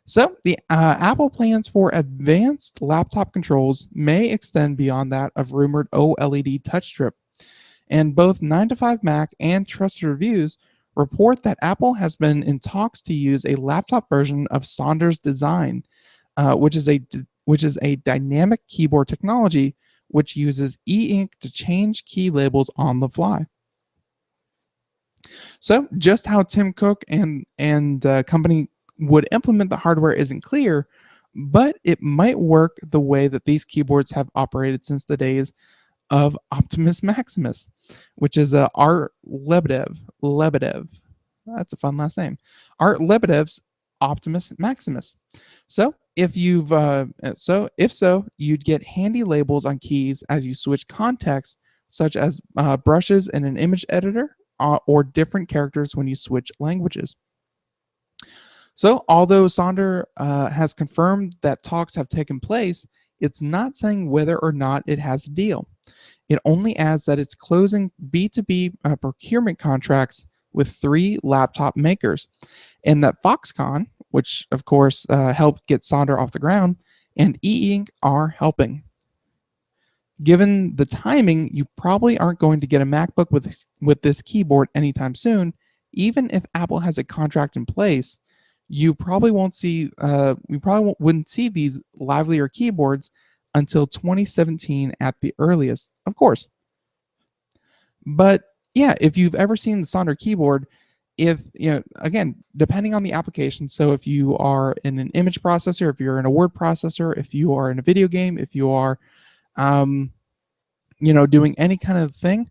So the Apple plans for advanced laptop controls may extend beyond that of rumored OLED touch strip. And both 9to5Mac and Trusted Reviews report that Apple has been in talks to use a laptop version of Sonder's design, which is a dynamic keyboard technology which uses e-ink to change key labels on the fly. So just how Tim Cook and company would implement the hardware isn't clear, but it might work the way that these keyboards have operated since the days of Optimus Maximus, which is Art Lebedev. That's a fun last name. Art Lebedev's Optimus Maximus. So if you'd get handy labels on keys as you switch contexts, such as brushes in an image editor, or different characters when you switch languages. So although Sonder has confirmed that talks have taken place, it's not saying whether or not it has a deal. It only adds that it's closing B2B procurement contracts with 3 laptop makers, and that Foxconn, which of course helped get Sonder off the ground, and E-Ink are helping. Given the timing, you probably aren't going to get a MacBook with this keyboard anytime soon. Even if Apple has a contract in place, you probably won't see. Wouldn't see these livelier keyboards until 2017 at the earliest, of course. But yeah, if you've ever seen the Sonder keyboard, if again, depending on the application, so if you are in an image processor, if you're in a word processor, if you are in a video game, if you are doing any kind of thing,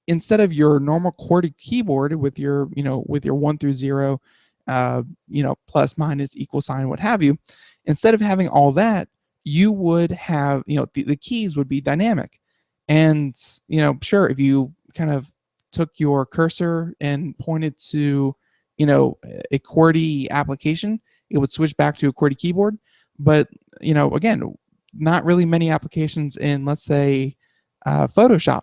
instead of your normal QWERTY keyboard with your with your 1 through 0, plus, minus, equal sign, what have you, instead of having all that, you would have the keys would be dynamic. And sure, if you kind of took your cursor and pointed to a QWERTY application, it would switch back to a QWERTY keyboard. But again, not really many applications in, let's say, Photoshop,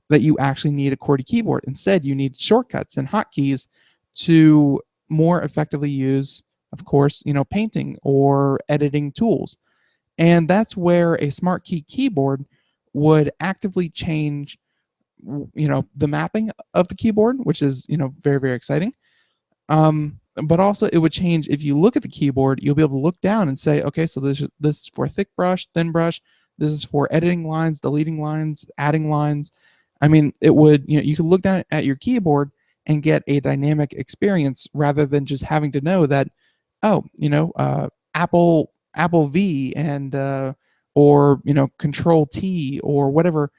that you actually need a QWERTY keyboard. Instead, you need shortcuts and hotkeys to more effectively use, of course, painting or editing tools. And that's where a Smart Key keyboard would actively change the mapping of the keyboard, which is very, very exciting. But also it would change, if you look at the keyboard, you'll be able to look down and say, okay, so this is for thick brush, thin brush, this is for editing lines, deleting lines, adding lines. I mean, it would, you could look down at your keyboard and get a dynamic experience, rather than just having to know that, Apple V and or Control T or whatever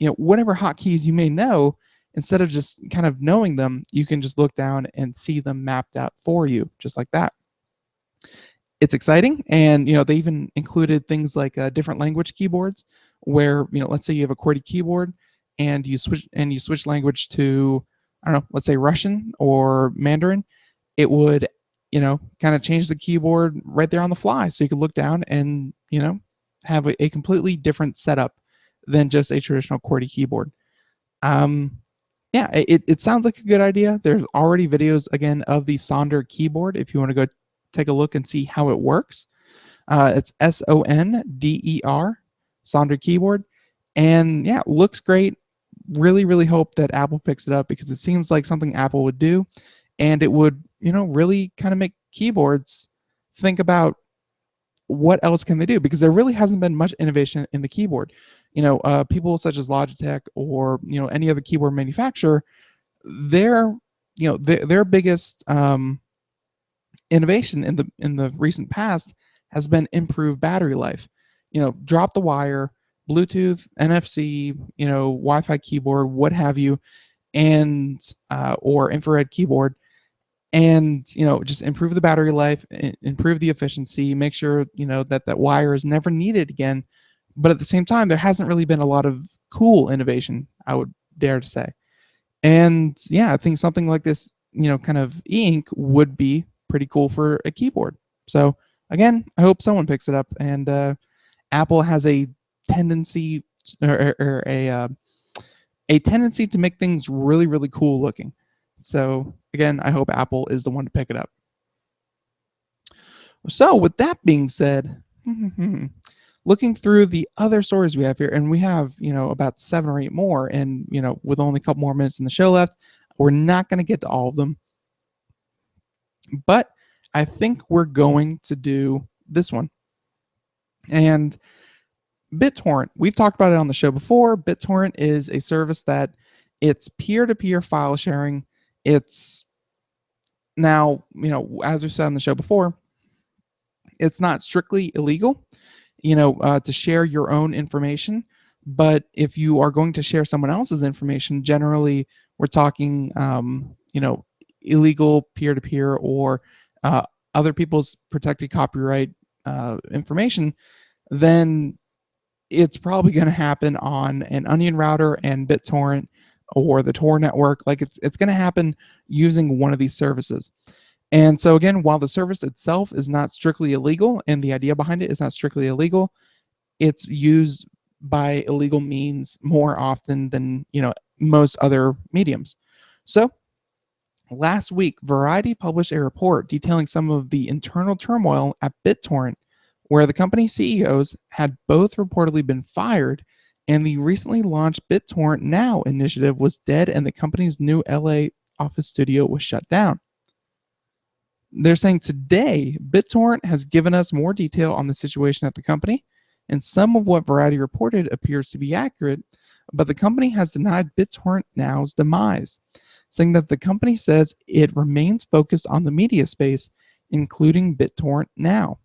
hotkeys you may know. Instead of just kind of knowing them, you can just look down and see them mapped out for you, just like that. It's exciting, and they even included things like different language keyboards, where let's say you have a QWERTY keyboard and you switch language to, I don't know, let's say Russian or Mandarin. It would kind of change the keyboard right there on the fly, so you could look down and have a completely different setup than just a traditional QWERTY keyboard. Yeah, it sounds like a good idea. There's already videos, again, of the Sonder keyboard if you want to go take a look and see how it works. It's Sonder, Sonder keyboard. And yeah, looks great. Really, really hope that Apple picks it up, because it seems like something Apple would do. And it would, really kind of make keyboards think about what else can they do, because there really hasn't been much innovation in the keyboard. People such as Logitech or any other keyboard manufacturer, their biggest innovation in the recent past has been improved battery life. Drop the wire, Bluetooth, NFC, Wi-Fi keyboard, what have you, and or infrared keyboard, and just improve the battery life, improve the efficiency, make sure that wire is never needed again. But at the same time, there hasn't really been a lot of cool innovation, I would dare to say. And yeah, I think something like this, kind of E-Ink would be pretty cool for a keyboard. So again, I hope someone picks it up. And Apple has a tendency or a tendency to make things really, really cool looking. So again, I hope Apple is the one to pick it up. So with that being said, looking through the other stories we have here, and we have, about 7 or 8 more, and, with only a couple more minutes in the show left, we're not going to get to all of them. But I think we're going to do this one. And BitTorrent, we've talked about it on the show before. BitTorrent is a service that it's peer-to-peer file sharing. It's now, as we said on the show before, it's not strictly illegal, to share your own information. But if you are going to share someone else's information, generally we're talking, illegal peer-to-peer or other people's protected copyright information, then it's probably going to happen on an Onion router and BitTorrent or the Tor network. Like it's going to happen using one of these services. And so again, while the service itself is not strictly illegal and the idea behind it is not strictly illegal, it's used by illegal means more often than most other mediums. So last week, Variety published a report detailing some of the internal turmoil at BitTorrent, where the company's CEOs had both reportedly been fired, and the recently launched BitTorrent Now initiative was dead, and the company's new LA office studio was shut down. They're saying today, BitTorrent has given us more detail on the situation at the company, and some of what Variety reported appears to be accurate, but the company has denied BitTorrent Now's demise, saying that the company says it remains focused on the media space, including BitTorrent Now.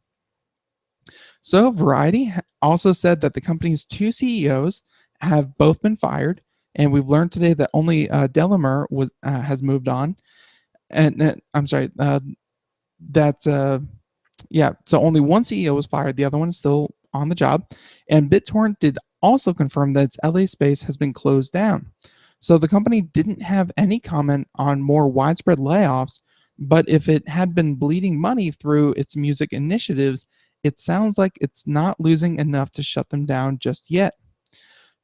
So Variety also said that the company's two CEOs have both been fired, and we've learned today that only Delamer has moved on. And I'm sorry, so only one CEO was fired, the other one is still on the job. And BitTorrent did also confirm that its LA space has been closed down. So the company didn't have any comment on more widespread layoffs, but if it had been bleeding money through its music initiatives, it sounds like it's not losing enough to shut them down just yet.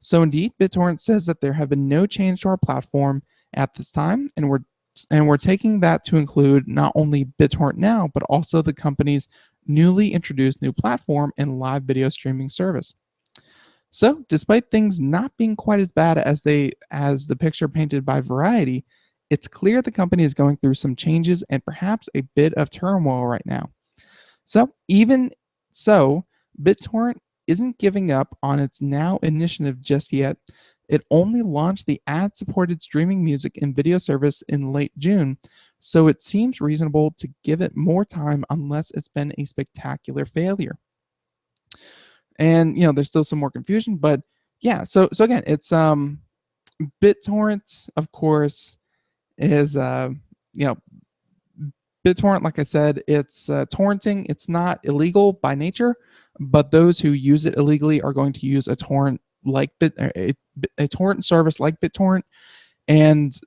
So indeed, BitTorrent says that there have been no change to our platform at this time, and we're taking that to include not only BitTorrent Now, but also the company's newly introduced new platform and live video streaming service. So, despite things not being quite as bad as the picture painted by Variety, it's clear the company is going through some changes and perhaps a bit of turmoil right now. So, even so, BitTorrent isn't giving up on its Now initiative just yet. It only launched the ad-supported streaming music and video service in late June, so it seems reasonable to give it more time unless it's been a spectacular failure. And there's still some more confusion, but yeah. So again, it's BitTorrent, of course, is BitTorrent. Like I said, it's torrenting. It's not illegal by nature, but those who use it illegally are going to use a torrent like a torrent service like BitTorrent, and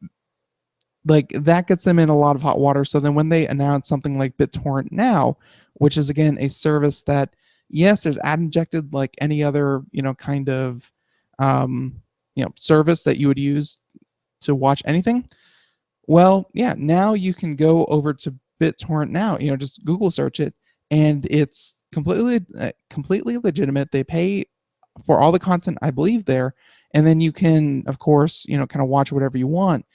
like that gets them in a lot of hot water. So then when they announce something like BitTorrent Now, which is again a service that, yes, there's ad injected like any other kind of service that you would use to watch anything. Well, yeah, now you can go over to BitTorrent Now, just Google search it, and it's completely legitimate. They pay for all the content, I believe, there, and then you can, of course, kind of watch whatever you want,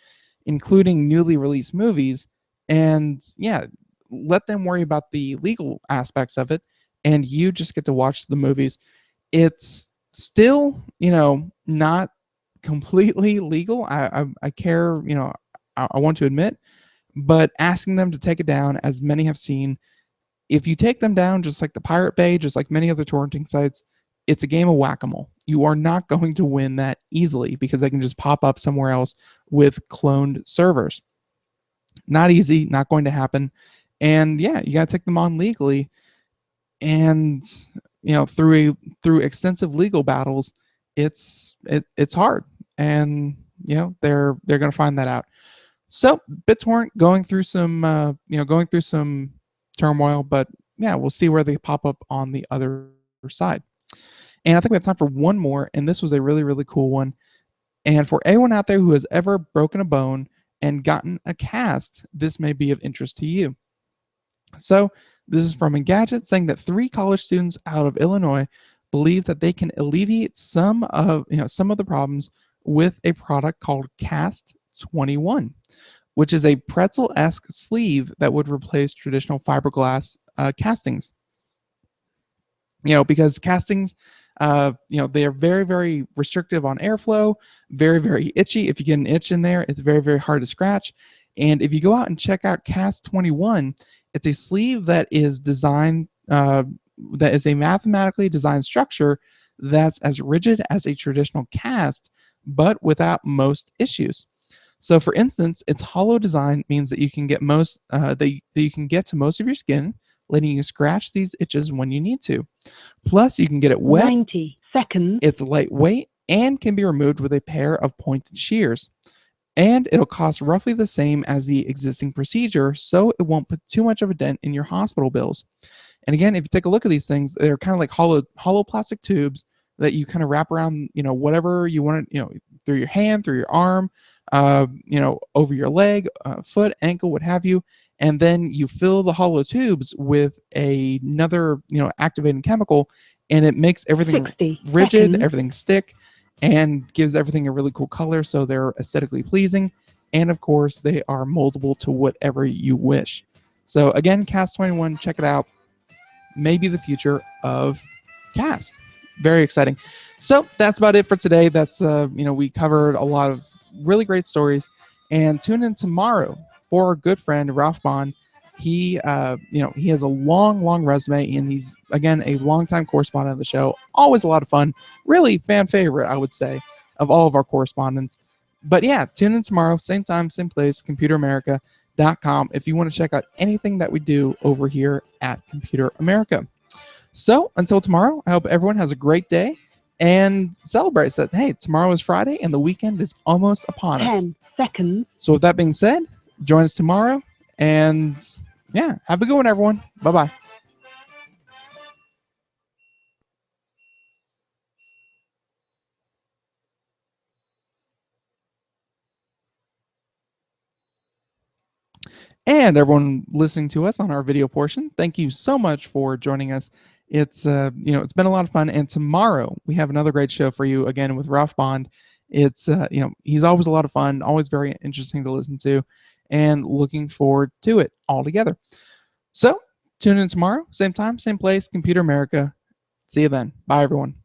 including newly released movies, and yeah, let them worry about the legal aspects of it, and you just get to watch the movies. It's still, not completely legal. I care, I want to admit, but asking them to take it down, as many have seen, if you take them down, just like the Pirate Bay, just like many other torrenting sites, it's a game of whack-a-mole. You are not going to win that easily because they can just pop up somewhere else with cloned servers. Not easy, not going to happen. And yeah, you got to take them on legally. And through extensive legal battles, it's hard. And they're going to find that out. So BitTorrent going through some turmoil, but yeah, we'll see where they pop up on the other side. And I think we have time for one more, and this was a really, really cool one. And for anyone out there who has ever broken a bone and gotten a cast, this may be of interest to you. So this is from Engadget, saying that 3 college students out of Illinois believe that they can alleviate some of the problems with a product called Cast 21, which is a pretzel-esque sleeve that would replace traditional fiberglass castings. Because castings, they are very, very restrictive on airflow, very, very itchy. If you get an itch in there, it's very, very hard to scratch. And if you go out and check out Cast 21, it's a sleeve that is designed, that is a mathematically designed structure that's as rigid as a traditional cast, but without most issues. So, for instance, its hollow design means that you can get that you can get to most of your skin, letting you scratch these itches when you need to. Plus, you can get it wet. 90 seconds. It's lightweight and can be removed with a pair of pointed shears. And it'll cost roughly the same as the existing procedure, so it won't put too much of a dent in your hospital bills. And again, if you take a look at these things, they're kind of like hollow plastic tubes that you kind of wrap around, whatever you want, through your hand, through your arm, over your leg, foot, ankle, what have you. And then you fill the hollow tubes with another, activating chemical, and it makes everything 60 rigid, seconds. everything stick, and gives everything a really cool color, so they're aesthetically pleasing. And of course, they are moldable to whatever you wish. So again, Cast 21, check it out. Maybe the future of Cast. Very exciting. So that's about it for today. That's we covered a lot of really great stories. And tune in tomorrow for our good friend Ralph Bond. He he has a long resume, and he's again a longtime correspondent of the show. Always a lot of fun. Really fan favorite, I would say, of all of our correspondents. But yeah, tune in tomorrow, same time, same place, computeramerica.com, if you want to check out anything that we do over here at Computer America. So until tomorrow, I hope everyone has a great day and celebrates that, hey, tomorrow is Friday and the weekend is almost upon us. 10 seconds. So with that being said, join us tomorrow, and yeah, have a good one, everyone. Bye-bye. And everyone listening to us on our video portion, thank you so much for joining us. It's it's been a lot of fun, and tomorrow we have another great show for you again with Ralph Bond. It's he's always a lot of fun, always very interesting to listen to, and looking forward to it all together. So tune in tomorrow, same time, same place, Computer America. See you then. Bye, everyone.